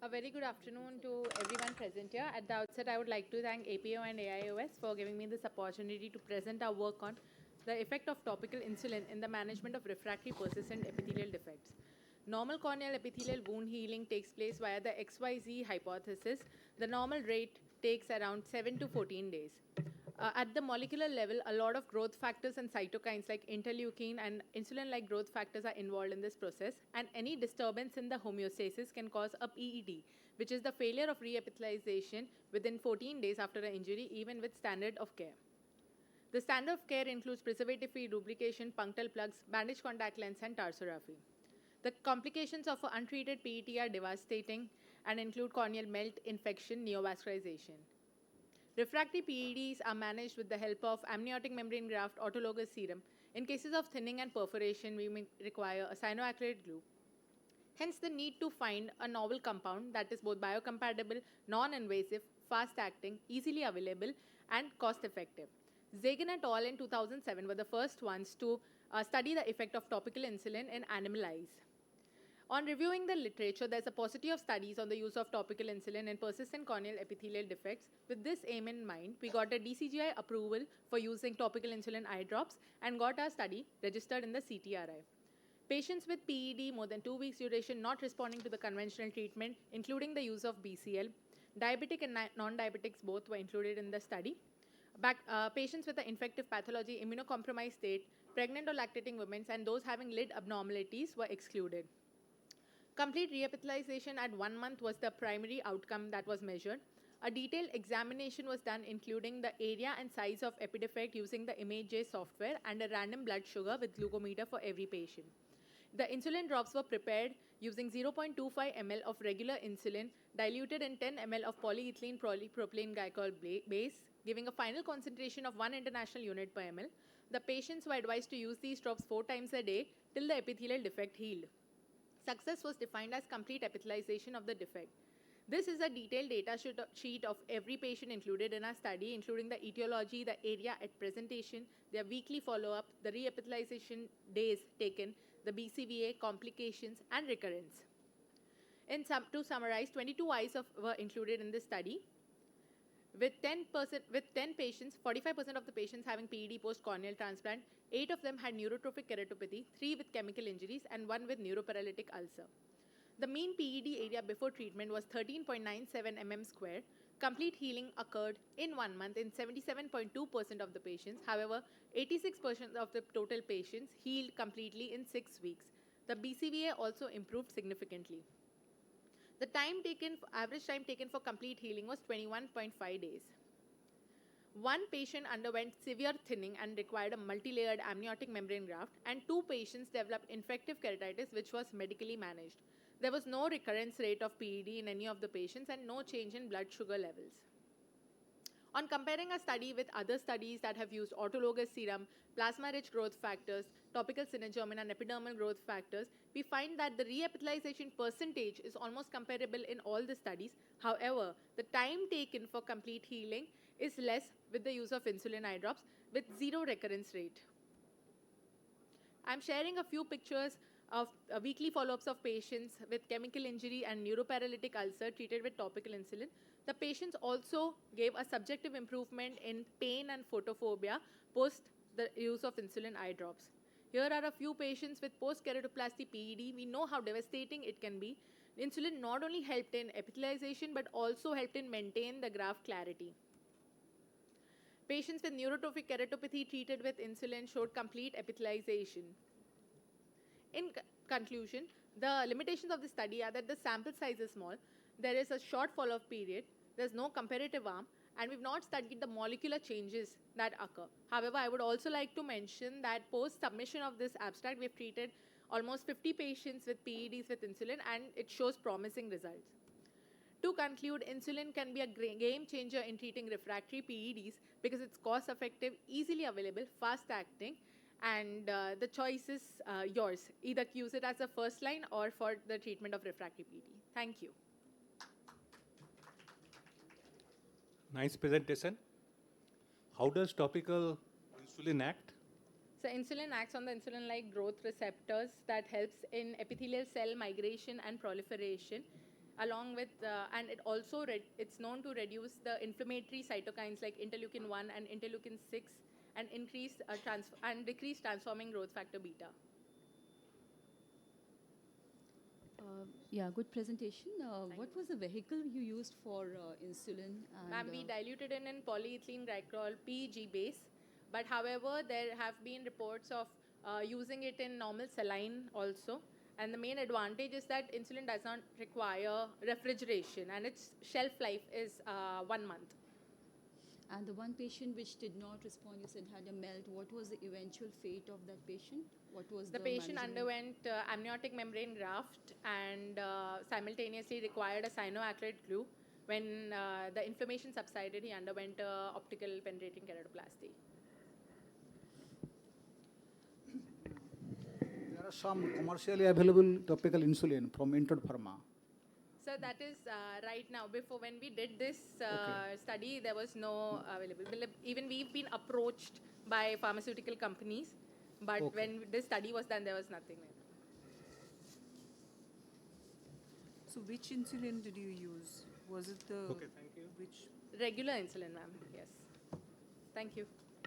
A very good afternoon to everyone present here. At the outset, I would like to thank APO and AIOS for giving me this opportunity to present our work on the effect of topical insulin in the management of refractory persistent epithelial defects. Normal corneal epithelial wound healing takes place via the XYZ hypothesis. The normal rate takes around 7 to 14 days. At the molecular level, a lot of growth factors and cytokines like interleukin and insulin-like growth factors are involved in this process, and any disturbance in the homeostasis can cause a PED, which is the failure of reepithelialization within 14 days after an injury, even with standard of care. The standard of care includes preservative-free lubrication, punctal plugs, bandage contact lens, and tarsorrhaphy. The complications of untreated PET are devastating and include corneal melt, infection, neovascularization. Refractory PEDs are managed with the help of amniotic membrane graft autologous serum. In cases of thinning and perforation, we may require a cyanoacrylate glue. Hence, the need to find a novel compound that is both biocompatible, non-invasive, fast-acting, easily available, and cost-effective. Zagan et al. In 2007 were the first ones to study the effect of topical insulin in animal eyes. On reviewing the literature, there's a paucity of studies on the use of topical insulin in persistent corneal epithelial defects. With this aim in mind, we got a DCGI approval for using topical insulin eye drops and got our study registered in the CTRI. Patients with PED more than 2 weeks duration not responding to the conventional treatment, including the use of BCL, diabetic and non-diabetics both were included in the study. Patients with an infective pathology, immunocompromised state, pregnant or lactating women, and those having lid abnormalities were excluded. Complete reepithelialization at 1 month was the primary outcome that was measured. A detailed examination was done, including the area and size of epidefect using the ImageJ software and a random blood sugar with glucometer for every patient. The insulin drops were prepared using 0.25 ml of regular insulin diluted in 10 ml of polyethylene polypropylene glycol base, giving a final concentration of 1 international unit per ml. The patients were advised to use these drops 4 times a day till the epithelial defect healed. Success was defined as complete epithelialization of the defect. This is a detailed data sheet of every patient included in our study, including the etiology, the area at presentation, their weekly follow-up, the reepithelialization days taken, the BCVA, complications, and recurrence. To summarize, 22 eyes were included in this study. With 10 patients, 45% of the patients having PED post-corneal transplant, 8 of them had neurotrophic keratopathy, 3 with chemical injuries, and 1 with neuroparalytic ulcer. The mean PED area before treatment was 13.97 mm square. Complete healing occurred in 1 month in 77.2% of the patients. However, 86% of the total patients healed completely in 6 weeks. The BCVA also improved significantly. The average time taken for complete healing was 21.5 days. 1 patient underwent severe thinning and required a multi-layered amniotic membrane graft, and 2 patients developed infective keratitis, which was medically managed. There was no recurrence rate of PED in any of the patients and no change in blood sugar levels. On comparing a study with other studies that have used autologous serum, plasma-rich growth factors, topical synergermin, and epidermal growth factors, we find that the reepithelialization percentage is almost comparable in all the studies. However, the time taken for complete healing is less with the use of insulin eye drops with 0 recurrence rate. I'm sharing a few pictures of weekly follow-ups of patients with chemical injury and neuroparalytic ulcer treated with topical insulin. The patients also gave a subjective improvement in pain and photophobia post the use of insulin eye drops. Here are a few patients with post-keratoplasty PED. We know how devastating it can be. Insulin not only helped in epithelialization but also helped in maintain the graft clarity. Patients with neurotrophic keratopathy treated with insulin showed complete epithelialization. In conclusion, the limitations of the study are that the sample size is small, there is a short follow-up period, there's no comparative arm, and we've not studied the molecular changes that occur. However, I would also like to mention that post-submission of this abstract, we've treated almost 50 patients with PEDs with insulin, and it shows promising results. To conclude, insulin can be a game changer in treating refractory PEDs because it's cost-effective, easily available, fast-acting, and the choice is yours. Either use it as a first line or for the treatment of refractory PED. Thank you. Nice presentation. How does topical insulin act? So insulin acts on the insulin-like growth receptors that helps in epithelial cell migration and proliferation. along with, and it also, it's known to reduce the inflammatory cytokines like interleukin-1 and interleukin-6 and decrease transforming growth factor beta. Yeah, good presentation. What was the vehicle you used for insulin? Ma'am, we diluted it in polyethylene glycol PEG base, but however, there have been reports of using it in normal saline also. And the main advantage is that insulin does not require refrigeration, and its shelf life is 1 month. And the one patient which did not respond, you said had a melt. What was the eventual fate of that patient? What was the patient underwent amniotic membrane graft and simultaneously required a cyanoacrylate glue. When the inflammation subsided, he underwent optical penetrating keratoplasty. There are some commercially available topical insulin from Intod Pharma. So that is right now. Before, when we did this study, there was no available. Even we've been approached by pharmaceutical companies, but when this study was done, there was nothing. So which insulin did you use? Was it the Okay, thank you. which? Regular insulin, ma'am. Yes. Thank you.